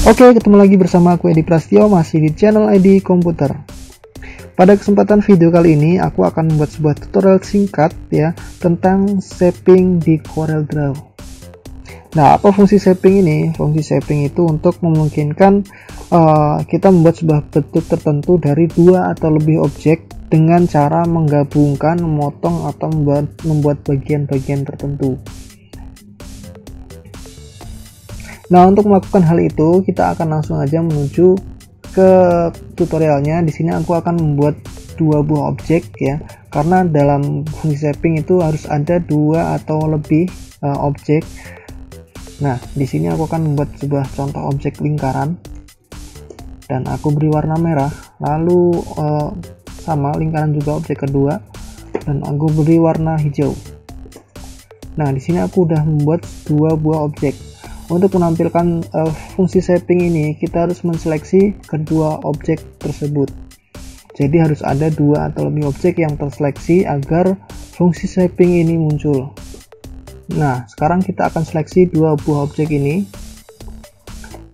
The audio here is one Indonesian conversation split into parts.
Oke, ketemu lagi bersama aku Edi Prastio, masih di channel Edi Komputer. Pada kesempatan video kali ini, aku akan membuat sebuah tutorial singkat ya tentang shaping di CorelDRAW. Nah, apa fungsi shaping ini? Fungsi shaping itu untuk memungkinkan kita membuat sebuah bentuk tertentu dari dua atau lebih objek dengan cara menggabungkan, memotong, atau membuat bagian-bagian tertentu. Nah, untuk melakukan hal itu, kita akan langsung aja menuju ke tutorialnya. Di sini aku akan membuat dua buah objek ya, karena dalam fungsi shaping itu harus ada dua atau lebih objek. Nah, di sini aku akan membuat sebuah contoh objek lingkaran, dan aku beri warna merah. Lalu sama lingkaran juga objek kedua, dan aku beri warna hijau. Nah, di sini aku udah membuat dua buah objek. Untuk menampilkan fungsi shaping ini, kita harus menseleksi kedua objek tersebut. Jadi harus ada dua atau lebih objek yang terseleksi agar fungsi shaping ini muncul. Nah, sekarang kita akan seleksi dua buah objek ini.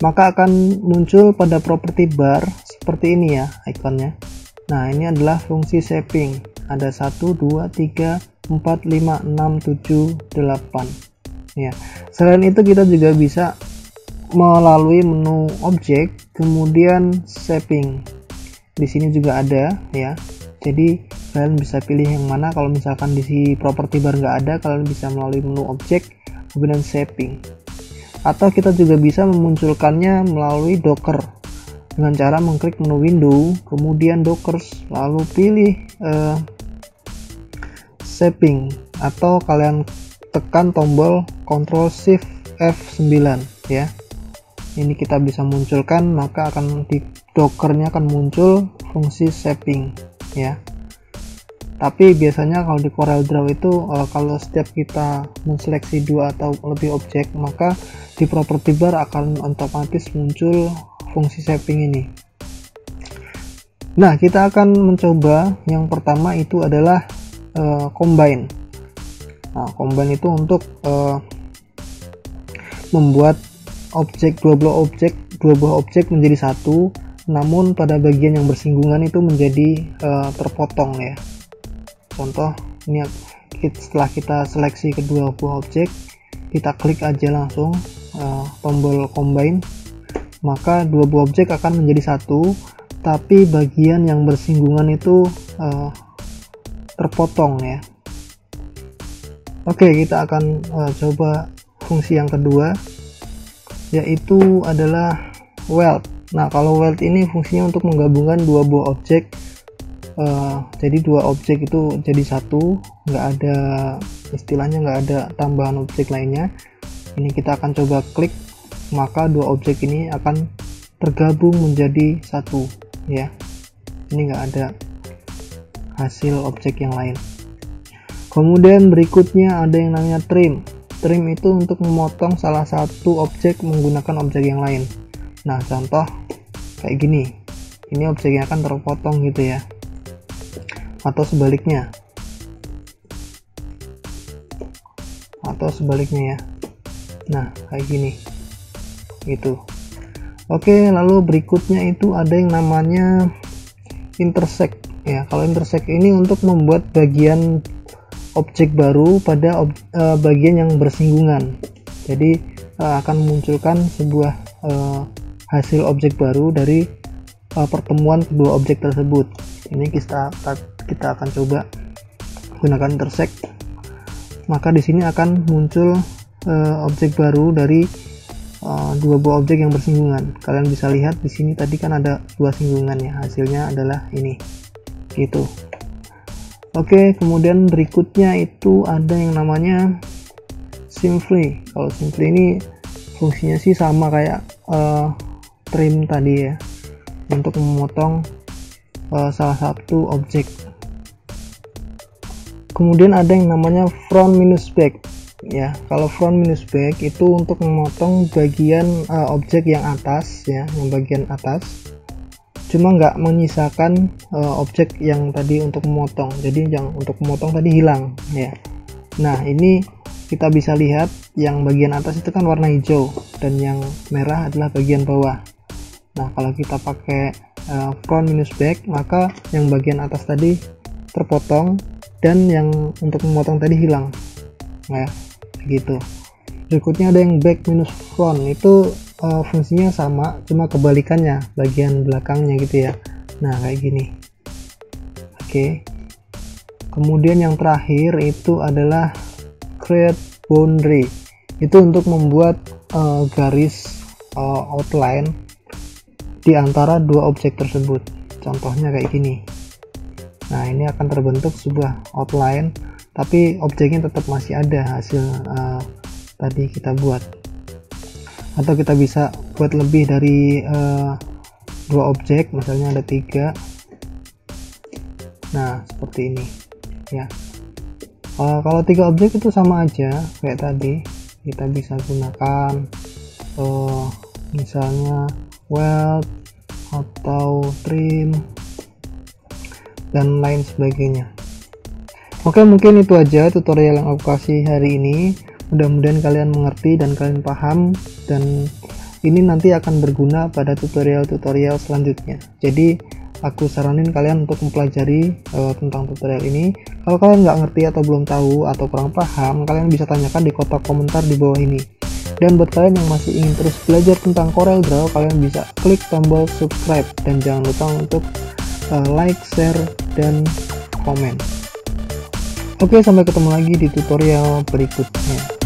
Maka akan muncul pada property bar seperti ini ya ikonnya. Nah, ini adalah fungsi shaping. Ada 1, 2, 3, 4, 5, 6, 7, 8. Ya, selain itu kita juga bisa melalui menu objek, kemudian shaping. Di sini juga ada ya. Jadi kalian bisa pilih yang mana. Kalau misalkan di property bar nggak ada, kalian bisa melalui menu objek, kemudian shaping. Atau kita juga bisa memunculkannya melalui Docker dengan cara mengklik menu window, kemudian Dockers, lalu pilih shaping, atau kalian tekan tombol Ctrl Shift F9 ya. Ini kita bisa munculkan, maka akan di Dockernya akan muncul fungsi shaping ya. Tapi biasanya kalau di CorelDRAW itu kalau setiap kita menseleksi dua atau lebih objek, maka di property bar akan otomatis muncul fungsi shaping ini. Nah, kita akan mencoba yang pertama itu adalah combine. Nah, combine itu untuk membuat dua buah objek menjadi satu, namun pada bagian yang bersinggungan itu menjadi terpotong ya. Contoh ini, setelah kita seleksi kedua buah objek, kita klik aja langsung tombol combine, maka dua buah objek akan menjadi satu, tapi bagian yang bersinggungan itu terpotong ya. Oke, kita akan coba fungsi yang kedua, yaitu adalah weld. Nah, kalau weld ini fungsinya untuk menggabungkan dua buah objek. Jadi dua objek itu jadi satu, nggak ada istilahnya, nggak ada tambahan objek lainnya. Ini kita akan coba klik, maka dua objek ini akan tergabung menjadi satu ya. Ini nggak ada hasil objek yang lain. Kemudian berikutnya ada yang namanya trim. Trim itu untuk memotong salah satu objek menggunakan objek yang lain. Nah, contoh kayak gini. Ini objeknya akan terpotong gitu ya. Atau sebaliknya. Ya. Nah, kayak gini. Gitu. Oke, lalu berikutnya itu ada yang namanya intersect ya. Kalau intersect ini untuk membuat bagian objek baru pada bagian yang bersinggungan. Jadi akan memunculkan sebuah hasil objek baru dari pertemuan kedua objek tersebut. Ini kita akan coba gunakan intersect. Maka di sini akan muncul objek baru dari dua buah objek yang bersinggungan. Kalian bisa lihat di sini tadi kan ada dua singgungan ya. Hasilnya adalah ini. Gitu. Oke, kemudian berikutnya itu ada yang namanya Simply. Kalau Simply ini fungsinya sih sama kayak trim tadi ya, untuk memotong salah satu objek. Kemudian ada yang namanya front minus back ya. Kalau front minus back itu untuk memotong bagian objek yang atas ya, yang bagian atas, cuma nggak menyisakan objek yang tadi untuk memotong. Jadi yang untuk memotong tadi hilang ya. Nah, ini kita bisa lihat yang bagian atas itu kan warna hijau dan yang merah adalah bagian bawah. Nah, kalau kita pakai front minus back, maka yang bagian atas tadi terpotong dan yang untuk memotong tadi hilang. Nah, gitu. Berikutnya ada yang back minus front, itu fungsinya sama, cuma kebalikannya, bagian belakangnya gitu ya. Nah, kayak gini. Oke. Kemudian yang terakhir itu adalah create boundary, itu untuk membuat garis outline di antara dua objek tersebut. Contohnya kayak gini. Nah, ini akan terbentuk sebuah outline, tapi objeknya tetap masih ada hasil tadi kita buat. Atau kita bisa buat lebih dari dua objek, misalnya ada 3. Nah, seperti ini ya. Kalau 3 objek itu sama aja kayak tadi, kita bisa gunakan misalnya weld atau trim dan lain sebagainya. Oke, mungkin itu aja tutorial yang aku kasih hari ini. Mudah-mudahan kalian mengerti dan kalian paham, dan ini nanti akan berguna pada tutorial-tutorial selanjutnya. Jadi aku saranin kalian untuk mempelajari tentang tutorial ini. Kalau kalian nggak ngerti atau belum tahu atau kurang paham, kalian bisa tanyakan di kotak komentar di bawah ini. Dan buat kalian yang masih ingin terus belajar tentang CorelDRAW, kalian bisa klik tombol subscribe dan jangan lupa untuk like, share, dan komen. Oke, sampai ketemu lagi di tutorial berikutnya.